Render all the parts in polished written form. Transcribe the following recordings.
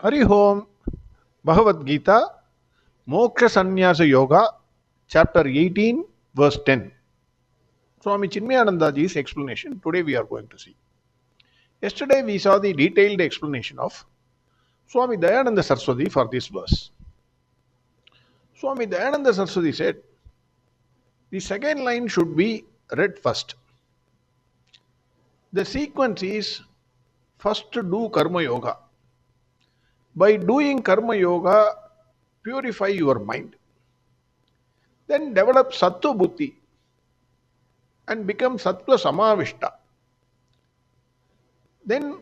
Hari Om, Bhagavad Gita, Moksha Sannyasa Yoga, chapter 18, verse 10. Swami Chinmayanandaji's explanation today we are going to see. Yesterday we saw the detailed explanation of Swami Dayananda Saraswati for this verse. Swami Dayananda Saraswati said, the second line should be read first. The sequence is first to do Karma Yoga. By doing Karma Yoga, purify your mind. Then develop Sattva Buddhi and become Sattva Samavishta. Then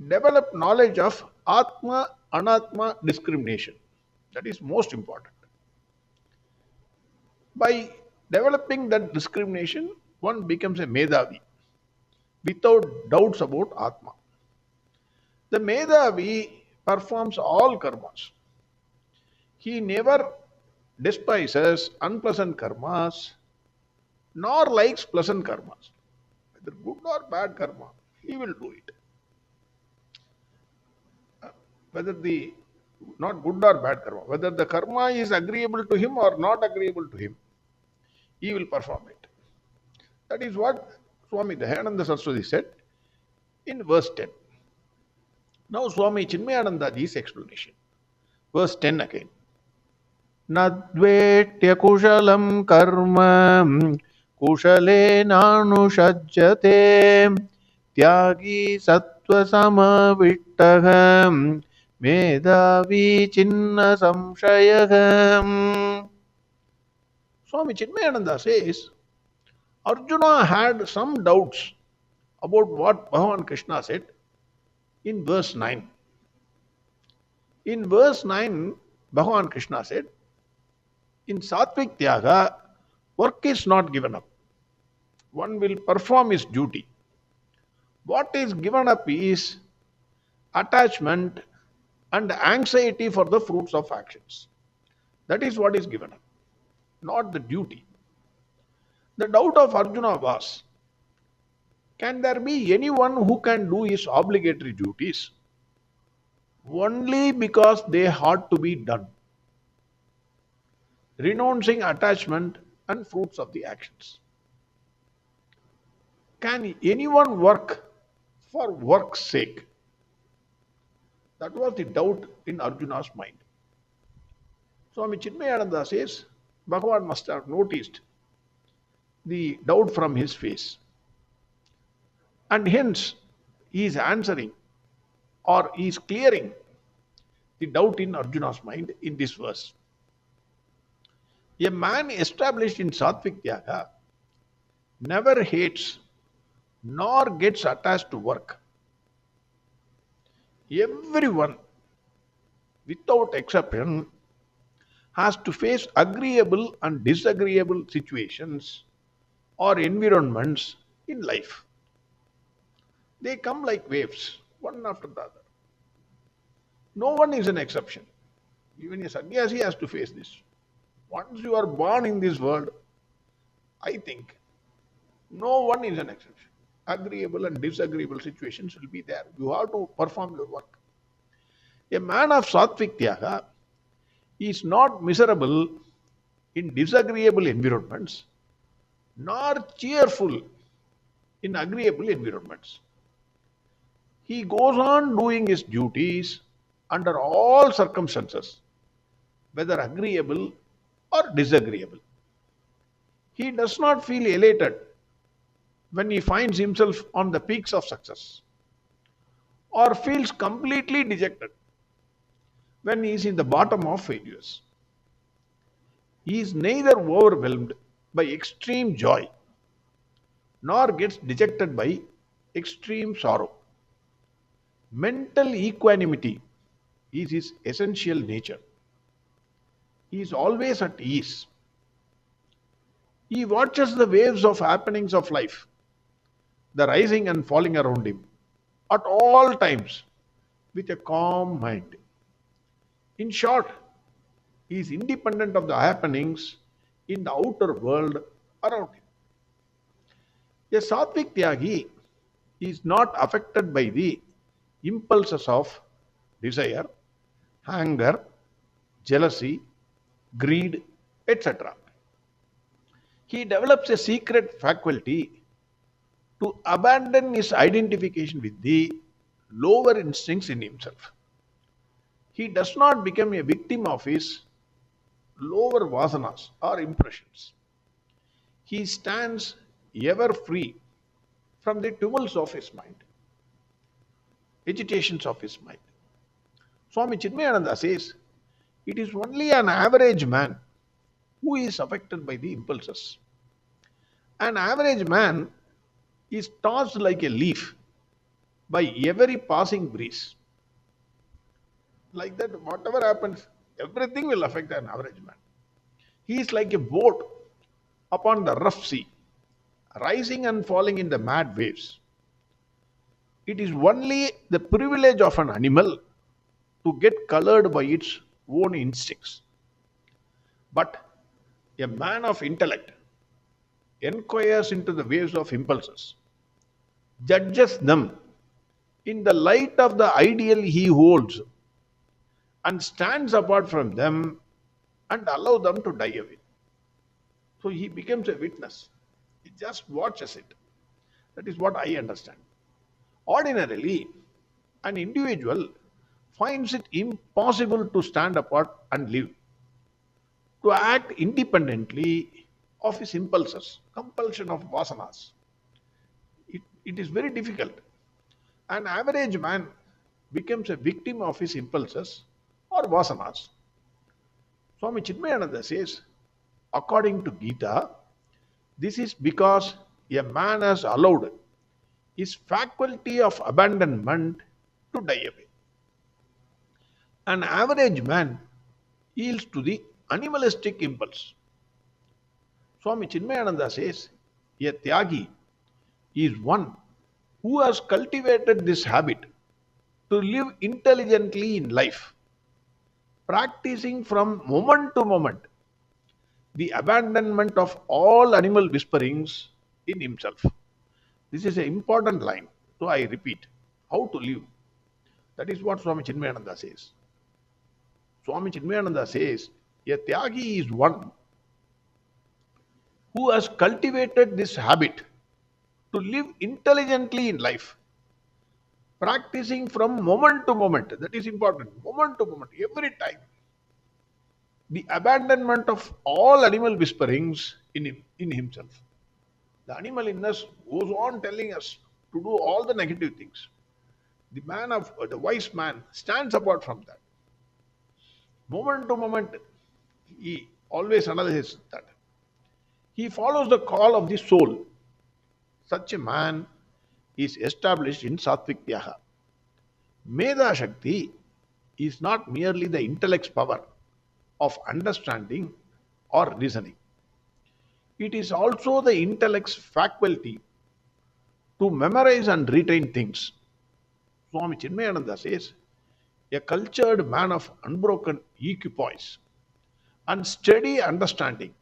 develop knowledge of Atma, Anatma discrimination. That is most important. By developing that discrimination, one becomes a Medhavi without doubts about Atma. The Medhavi performs all karmas. He never despises unpleasant karmas nor likes pleasant karmas. Whether good or bad karma, he will do it. Whether the not good or bad karma, whether the karma is agreeable to him or not agreeable to him, he will perform it. That is what Swami Dayananda Saraswati said in verse 10. Now Swami Chinmayanandaji's explanation. Verse 10 again. Nadvetya kushalam karma kushale nanushajyate tyagi sattva samavittaham medhavi chinna samshayaham. Swami Chinmayananda says, Arjuna had some doubts about what Bhagwan Krishna said in verse 9. In verse 9, Bhagwan Krishna said, in Sattvic Tyaga, work is not given up. One will perform his duty. What is given up is attachment and anxiety for the fruits of actions. That is what is given up, not the duty. The doubt of Arjuna was, can there be anyone who can do his obligatory duties only because they had to be done, renouncing attachment and fruits of the actions? Can anyone work for work's sake? That was the doubt in Arjuna's mind. Swami Chinmayananda says, Bhagavan must have noticed the doubt from his face. And hence, he is answering or he is clearing the doubt in Arjuna's mind in this verse. A man established in Sattvic Tyaga never hates nor gets attached to work. Everyone, without exception, has to face agreeable and disagreeable situations or environments in life. They come like waves, one after the other. No one is an exception. Even a sannyasi has to face this. Once you are born in this world, I think no one is an exception. Agreeable and disagreeable situations will be there. You have to perform your work. A man of Sattvic Tyaga is not miserable in disagreeable environments, nor cheerful in agreeable environments. He goes on doing his duties under all circumstances, whether agreeable or disagreeable. He does not feel elated when he finds himself on the peaks of success, or feels completely dejected when he is in the bottom of failures. He is neither overwhelmed by extreme joy nor gets dejected by extreme sorrow. Mental equanimity is his essential nature. He is always at ease. He watches the waves of happenings of life, the rising and falling around him, at all times with a calm mind. In short, he is independent of the happenings in the outer world around him. A Sattvic Tyagi is not affected by the impulses of desire anger, jealousy, greed, etc. He develops a secret faculty to abandon his identification with the lower instincts in himself. He does not become a victim of his lower vasanas or impressions. He stands ever free from the tumults of his mind, agitations of his mind. Swami Chinmayananda says, it is only an average man who is affected by the impulses. An average man is tossed like a leaf by every passing breeze. Like that, whatever happens, everything will affect an average man. He is like a boat upon the rough sea, rising and falling in the mad waves. It is only the privilege of an animal to get colored by its own instincts. But a man of intellect inquires into the waves of impulses, judges them in the light of the ideal he holds, and stands apart from them and allow them to die away. So he becomes a witness. He just watches it. That is what I understand. Ordinarily, an individual finds it impossible to stand apart and live, to act independently of his impulses, compulsion of vasanas. It is very difficult. An average man becomes a victim of his impulses or vasanas. Swami Chinmayananda says, according to Gita, this is because a man has allowed his faculty of abandonment to die away. An average man yields to the animalistic impulse. Swami Chinmayananda says, a tyagi is one who has cultivated this habit to live intelligently in life, practicing from moment to moment the abandonment of all animal whisperings in himself. This is an important line, so I repeat, how to live. That is what Swami Chinmayananda says. Swami Chinmayananda says, a tyagi is one who has cultivated this habit to live intelligently in life, practicing from moment to moment. That is important. Moment to moment, every time. The abandonment of all animal whisperings in himself. The animal in us goes on telling us to do all the negative things. The wise man stands apart from that. Moment to moment, he always analyzes that. He follows the call of the soul. Such a man is established in Sattvic Tyaga. Medha Shakti is not merely the intellect's power of understanding or reasoning. It is also the intellect's faculty to memorize and retain things. Swami Chinmayananda says, a cultured man of unbroken equipoise and steady understanding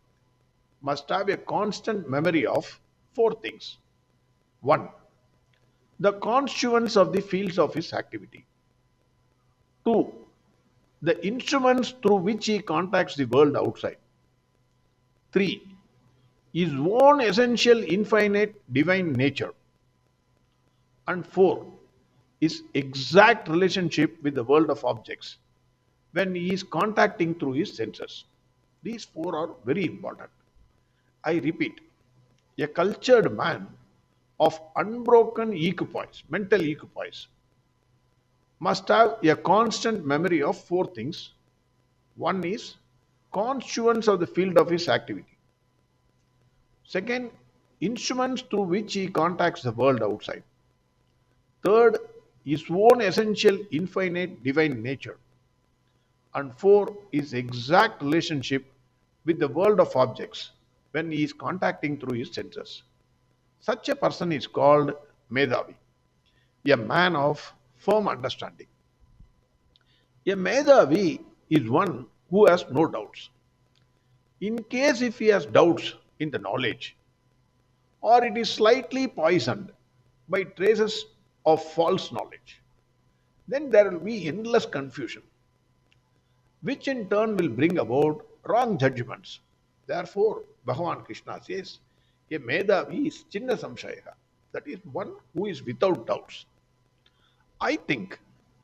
must have a constant memory of four things. 1. The constituents of the fields of his activity. 2. The instruments through which he contacts the world outside. 3. His own essential infinite divine nature. And 4. His exact relationship with the world of objects when he is contacting through his senses. These four are very important. I repeat, a cultured man of unbroken equipoise, mental equipoise, must have a constant memory of four things. One is constituents of the field of his activity. Second, instruments through which he contacts the world outside. Third, his own essential infinite divine nature. And 4, his exact relationship with the world of objects when he is contacting through his senses. Such a person is called Medhavi, a man of firm understanding. A Medhavi is one who has no doubts. In case if he has doubts in the knowledge, or it is slightly poisoned by traces of false knowledge, then there will be endless confusion. which in turn will bring about wrong judgments. Therefore, Bhagavan Krishna says, a Medhavi is Chinna Samshaya. That is one who is without doubts. I think,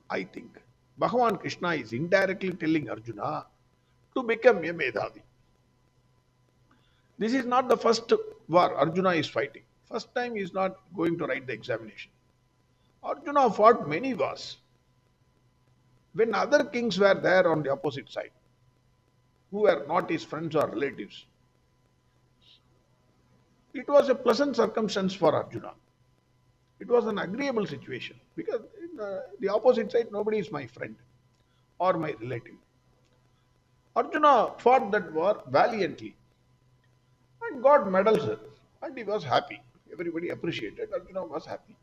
I think Bhagavan Krishna is indirectly telling Arjuna to become a Medhavi. This is not the first war Arjuna is fighting. First time he is not going to write the examination. Arjuna fought many wars. When other kings were there on the opposite side, who were not his friends or relatives, it was a pleasant circumstance for Arjuna. It was an agreeable situation because in the opposite side, nobody is my friend or my relative. Arjuna fought that war valiantly and got medals, and he was happy. Everybody appreciated. Arjuna was happy.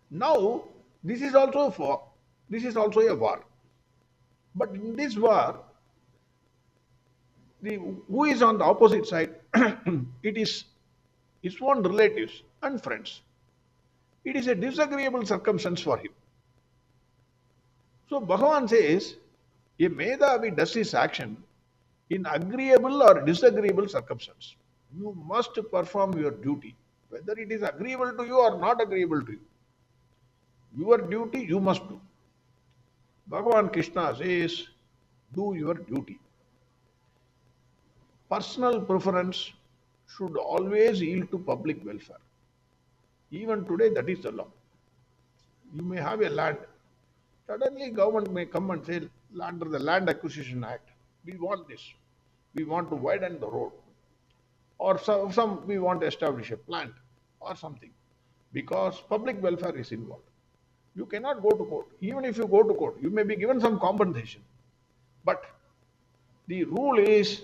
Now, this is also a war. But in this war, who is on the opposite side? It is his own relatives and friends. It is a disagreeable circumstance for him. So Bhagavan says, a Medhavi does his action in agreeable or disagreeable circumstance. You must perform your duty, whether it is agreeable to you or not agreeable to you. Your duty you must do. Bhagavan Krishna says, do your duty. Personal preference should always yield to public welfare. Even today, that is the law. You may have a land. Suddenly, government may come and say, under the Land Acquisition Act, we want this. We want to widen the road. Or some we want to establish a plant or something. Because public welfare is involved. You cannot go to court. Even if you go to court, you may be given some compensation. But the rule is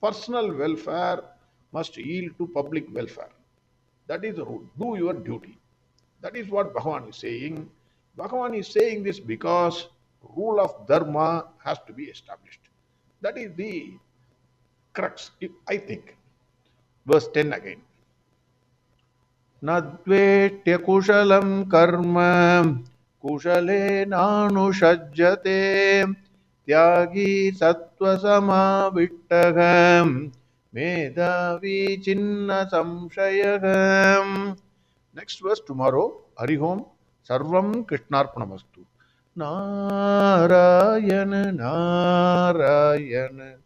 personal welfare must yield to public welfare. That is the rule. Do your duty. That is what Bhagavan is saying. Bhagavan is saying this because rule of dharma has to be established. That is the crux, I think. Verse 10 again. Nadvetya kushalam karma kushale nanushajjate tyagi sattva samavittagam Medhavi chinna samshayagam. Next verse tomorrow. Harihom Sarvam Krishnarpanamastu. Narayana Narayana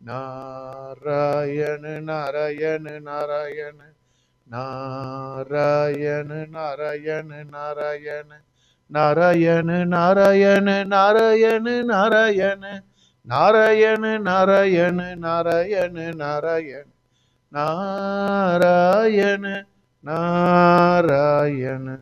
Narayana Narayana Narayana Narayana Narayana Narayana Narayana Narayana Narayana Narayana Narayana Narayana Narayana Narayana Narayana Narayana